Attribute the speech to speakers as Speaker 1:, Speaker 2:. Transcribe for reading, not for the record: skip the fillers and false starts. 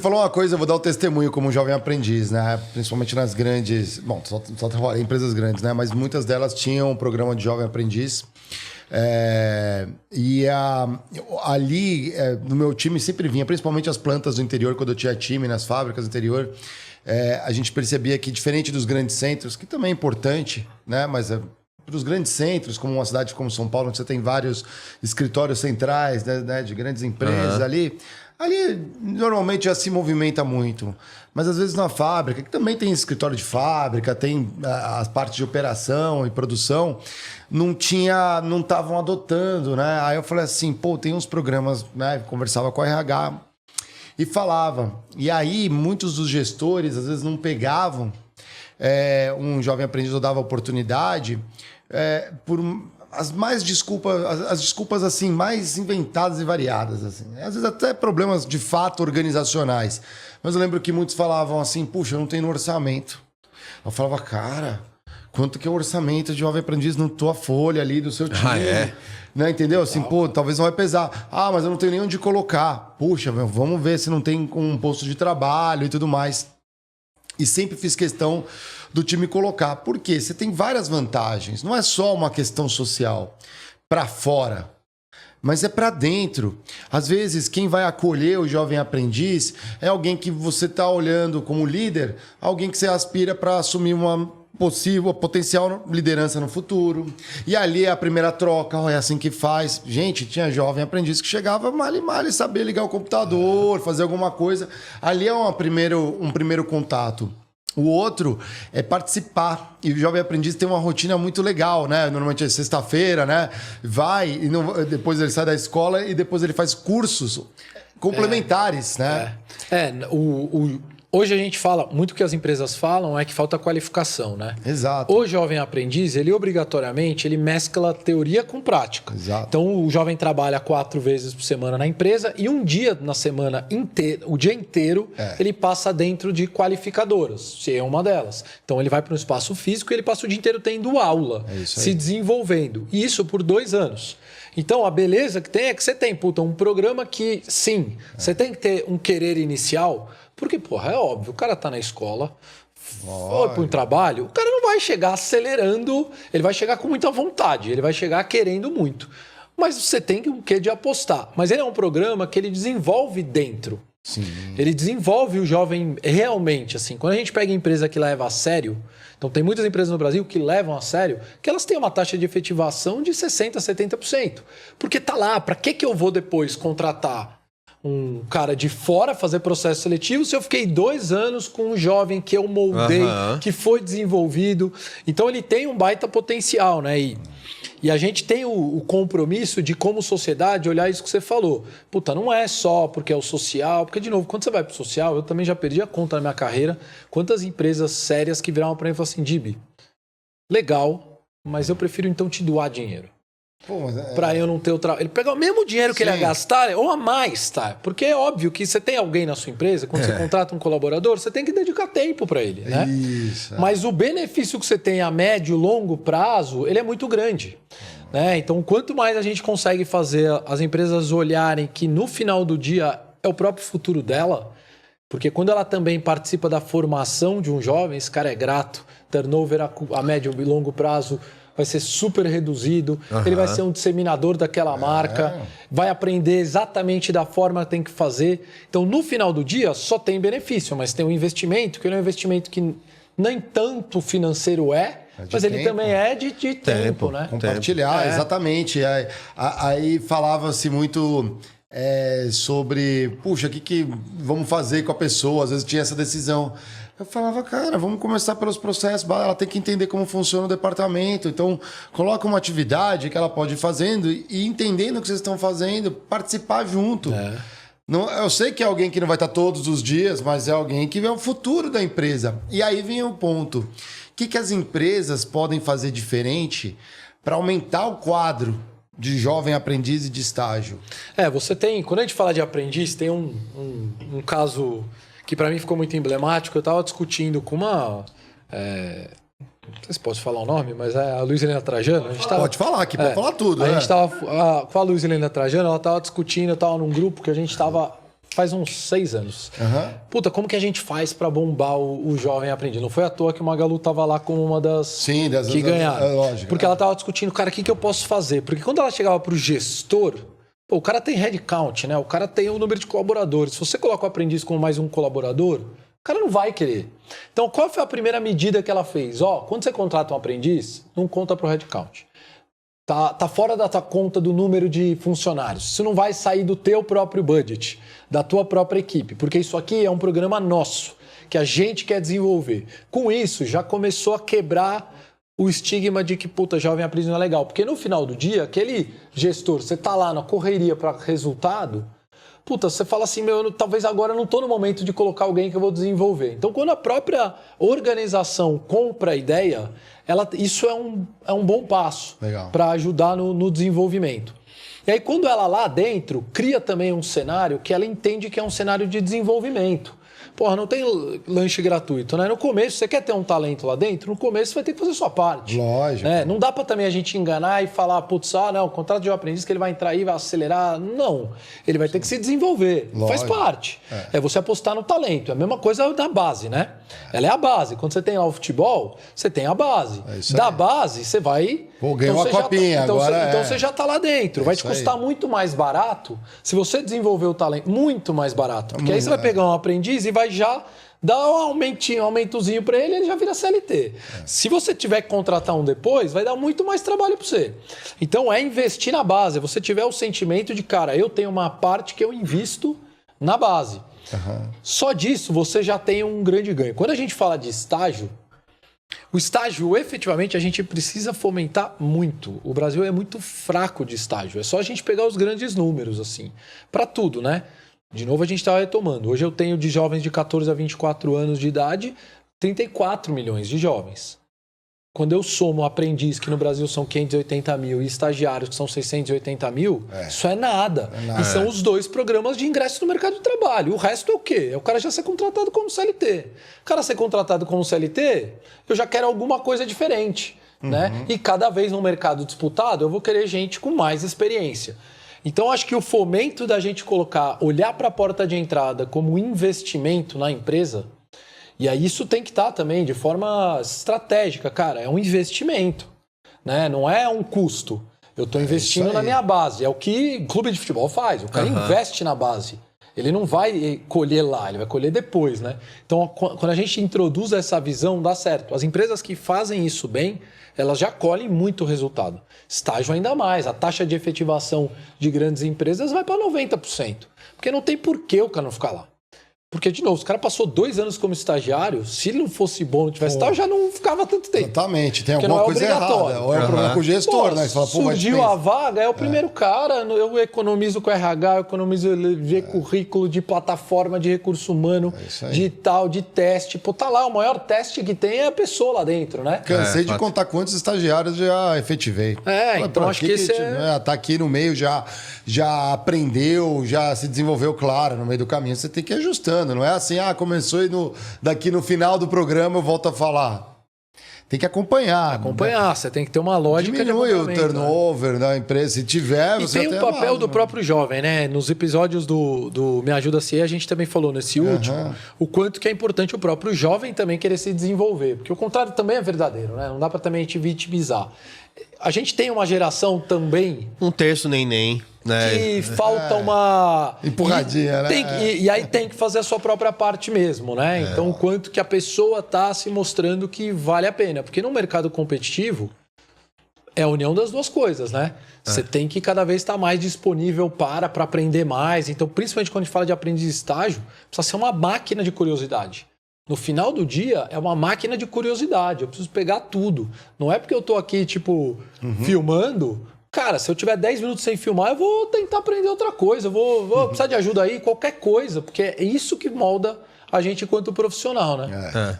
Speaker 1: falou uma coisa, eu vou dar o testemunho como jovem aprendiz, né? Principalmente nas grandes... Bom, só trabalhei em empresas grandes, né? Mas muitas delas tinham um programa de jovem aprendiz. Ali, no meu time, sempre vinha, principalmente as plantas do interior, quando eu tinha time, nas fábricas do interior, a gente percebia que, diferente dos grandes centros, que também é importante, né? Mas para os grandes centros, como uma cidade como São Paulo, onde você tem vários escritórios centrais, né, de grandes empresas ali normalmente já se movimenta muito. Mas às vezes na fábrica, que também tem escritório de fábrica, tem as partes de operação e produção, não estavam adotando, né? Aí eu falei assim, tem uns programas, né? Conversava com a RH e falava. E aí muitos dos gestores às vezes não pegavam um jovem aprendiz ou dava oportunidade por as desculpas assim mais inventadas e variadas assim. Às vezes até problemas de fato organizacionais. Mas eu lembro que muitos falavam assim, puxa, eu não tenho orçamento. Eu falava, cara, quanto que é o orçamento de jovem aprendiz na tua folha ali do seu time? Né? Entendeu? Assim, talvez não vai pesar. Mas eu não tenho nem onde colocar. Puxa, vamos ver se não tem um posto de trabalho e tudo mais. E sempre fiz questão do time colocar. Por quê? Você tem várias vantagens. Não é só uma questão social para fora, mas é para dentro. Às vezes, quem vai acolher o jovem aprendiz é alguém que você está olhando como líder, alguém que você aspira para assumir uma potencial liderança no futuro. E ali é a primeira troca, é assim que faz. Gente, tinha jovem aprendiz que chegava mal e saber ligar o computador, fazer alguma coisa. Ali é um primeiro contato. O outro é participar. E o jovem aprendiz tem uma rotina muito legal, né? Normalmente é sexta-feira, né? Vai, e depois ele sai da escola e depois ele faz cursos complementares, né?
Speaker 2: Hoje a gente fala, muito que as empresas falam é que falta qualificação, né?
Speaker 1: Exato.
Speaker 2: O jovem aprendiz, ele obrigatoriamente, mescla teoria com prática.
Speaker 1: Exato.
Speaker 2: Então o jovem trabalha 4 vezes por semana na empresa e um dia na semana inteira, o dia inteiro, ele passa dentro de qualificadoras, se é uma delas. Então ele vai para um espaço físico e ele passa o dia inteiro tendo aula, se desenvolvendo. E isso por 2 anos. Então, a beleza que tem é que você tem, um programa que, sim, você tem que ter um querer inicial, porque, é óbvio, o cara tá na escola, foi para um trabalho, o cara não vai chegar acelerando, ele vai chegar com muita vontade, ele vai chegar querendo muito. Mas você tem o quê de apostar. Mas ele é um programa que ele desenvolve dentro.
Speaker 1: Sim.
Speaker 2: Ele desenvolve o jovem realmente, assim. Quando a gente pega empresa que leva a sério, então tem muitas empresas no Brasil que levam a sério, que elas têm uma taxa de efetivação de 60%, 70%. Porque tá lá, para que eu vou depois contratar um cara de fora, fazer processo seletivo, se eu fiquei 2 anos com um jovem que eu moldei, que foi desenvolvido. Então ele tem um baita potencial, né? E a gente tem o compromisso de, como sociedade, olhar isso que você falou. Não é só porque é o social, porque, de novo, quando você vai pro social, eu também já perdi a conta na minha carreira, quantas empresas sérias que viravam para mim e falaram assim, Dibi, legal, mas eu prefiro então te doar dinheiro. Para eu não ter o trabalho. Ele pega o mesmo dinheiro que ele ia gastar, ou a mais, tá? Porque é óbvio que você tem alguém na sua empresa, quando você contrata um colaborador, você tem que dedicar tempo para ele, né?
Speaker 1: Isso.
Speaker 2: Mas o benefício que você tem a médio e longo prazo, ele é muito grande. Né? Então, quanto mais a gente consegue fazer as empresas olharem que no final do dia é o próprio futuro dela, porque quando ela também participa da formação de um jovem, esse cara é grato, turnover a médio e longo prazo vai ser super reduzido, ele vai ser um disseminador daquela marca, vai aprender exatamente da forma que tem que fazer. Então, no final do dia, só tem benefício, mas tem um investimento, que ele é um investimento que nem tanto financeiro mas ele também é de tempo, né?
Speaker 1: Compartilhar, exatamente. Aí falava-se muito sobre, puxa, o que vamos fazer com a pessoa? Às vezes tinha essa decisão. Eu falava, cara, vamos começar pelos processos, ela tem que entender como funciona o departamento, então coloca uma atividade que ela pode ir fazendo e entendendo o que vocês estão fazendo, participar junto. Não, eu sei que é alguém que não vai estar todos os dias, mas é alguém que vê o futuro da empresa. E aí vem o ponto. O que as empresas podem fazer diferente para aumentar o quadro de jovem aprendiz e de estágio?
Speaker 2: Você tem, quando a gente fala de aprendiz, tem um caso que para mim ficou muito emblemático. Eu estava discutindo com uma... não sei se posso falar o nome, mas é a Luiz Helena Trajano.
Speaker 1: Pode falar, aqui pode falar tudo.
Speaker 2: A gente estava com a Luiz Helena Trajano, ela estava discutindo, eu estava num grupo que a gente estava faz uns 6 anos. Puta, como que a gente faz para bombar o jovem aprendiz? Não foi à toa que o Magalu tava lá como uma das que ganharam.
Speaker 1: Lógico,
Speaker 2: porque ela tava discutindo, cara, o que eu posso fazer? Porque quando ela chegava pro gestor, o cara tem headcount, né? O cara tem o número de colaboradores. Se você coloca o aprendiz como mais um colaborador, o cara não vai querer. Então, qual foi a primeira medida que ela fez? Quando você contrata um aprendiz, não conta pro headcount. Tá fora da tua conta do número de funcionários. Isso não vai sair do teu próprio budget, da tua própria equipe, porque isso aqui é um programa nosso, que a gente quer desenvolver. Com isso, já começou a quebrar o estigma de que, puta, jovem aprendiz não é legal. Porque no final do dia, aquele gestor, você tá lá na correria para resultado, puta, você fala assim, talvez agora eu não tô no momento de colocar alguém que eu vou desenvolver. Então, quando a própria organização compra a ideia, isso é um bom passo para ajudar no desenvolvimento. E aí, quando ela lá dentro cria também um cenário que ela entende que é um cenário de desenvolvimento. Porra, não tem lanche gratuito, né? No começo, você quer ter um talento lá dentro, no começo você vai ter que fazer sua parte.
Speaker 1: Lógico.
Speaker 2: Né? Não dá para também a gente enganar e falar, putz, não, o contrato de um aprendiz que ele vai entrar aí, vai acelerar. Não. Ele vai ter que se desenvolver. Lógico. Faz parte. É você apostar no talento. É a mesma coisa da base, né? Ela é a base. Quando você tem lá o futebol, você tem a base. Da base, você vai...
Speaker 1: ganhou a copinha, agora
Speaker 2: então você já está lá dentro. Vai te custar muito mais barato se você desenvolver o talento. Muito mais barato. Porque aí você vai pegar um aprendiz e vai já dar um aumentozinho para ele já vira CLT. Se você tiver que contratar um depois, vai dar muito mais trabalho para você. Então é investir na base. Você tiver o sentimento de, cara, eu tenho uma parte que eu invisto na base. Só disso você já tem um grande ganho. Quando a gente fala de estágio, o estágio, efetivamente, a gente precisa fomentar muito. O Brasil é muito fraco de estágio. É só a gente pegar os grandes números, assim, para tudo, né? De novo, a gente está retomando. Hoje eu tenho de jovens de 14 a 24 anos de idade, 34 milhões de jovens. Quando eu somo aprendiz, que no Brasil são 580 mil, e estagiários, que são 680 mil, isso é nada. E são os 2 programas de ingresso no mercado de trabalho. O resto é o quê? É o cara já ser contratado como CLT. O cara ser contratado como CLT, eu já quero alguma coisa diferente. Né? E cada vez no mercado disputado, eu vou querer gente com mais experiência. Então, acho que o fomento da gente olhar para a porta de entrada como investimento na empresa, e aí isso tem que estar também de forma estratégica, cara, é um investimento, né? Não é um custo. Eu estou investindo na minha base, é o que o clube de futebol faz, o cara investe na base. Ele não vai colher lá, ele vai colher depois, né? Então, quando a gente introduz essa visão, dá certo. As empresas que fazem isso bem, elas já colhem muito resultado. Estágio ainda mais. A taxa de efetivação de grandes empresas vai para 90%. Porque não tem por que o cara não ficar lá. Porque, de novo, o cara passou 2 anos como estagiário, se ele não fosse bom, não tivesse estágio, já não ficava tanto tempo.
Speaker 1: Exatamente, tem alguma coisa errada. Ou é um problema com o gestor, né? Você fala,
Speaker 2: surgiu a vaga, é o primeiro cara, eu economizo com RH, eu economizo de currículo, de plataforma de recurso humano, de tal, de teste. Pô, tá lá, o maior teste que tem é a pessoa lá dentro, né?
Speaker 1: Cansei de contar quantos estagiários já efetivei.
Speaker 2: Então acho que esse
Speaker 1: tá aqui no meio, já aprendeu, já se desenvolveu, claro, no meio do caminho. Você tem que ir ajustando. Não é assim, começou e daqui no final do programa eu volto a falar. Tem que acompanhar.
Speaker 2: Né? Você tem que ter uma lógica.
Speaker 1: Diminui o turnover da empresa. Se tiver,
Speaker 2: você tem o papel do próprio jovem, né? Nos episódios do Me Ajuda a Ser, a gente também falou nesse último o quanto que é importante o próprio jovem também querer se desenvolver. Porque o contrário também é verdadeiro, né? Não dá para também te vitimizar. A gente tem uma geração também...
Speaker 3: Um terço nem, né?
Speaker 2: Que falta uma...
Speaker 1: Empurradinha, né?
Speaker 2: E aí tem que fazer a sua própria parte mesmo, né? Então, o quanto que a pessoa está se mostrando que vale a pena. Porque no mercado competitivo, é a união das duas coisas, né? Você tem que cada vez estar mais disponível para aprender mais. Então, principalmente quando a gente fala de aprendiz de estágio, precisa ser uma máquina de curiosidade. No final do dia, é uma máquina de curiosidade. Eu preciso pegar tudo. Não é porque eu tô aqui, filmando. Cara, se eu tiver 10 minutos sem filmar, eu vou tentar aprender outra coisa. Eu vou precisar de ajuda aí, qualquer coisa. Porque é isso que molda a gente enquanto profissional, né?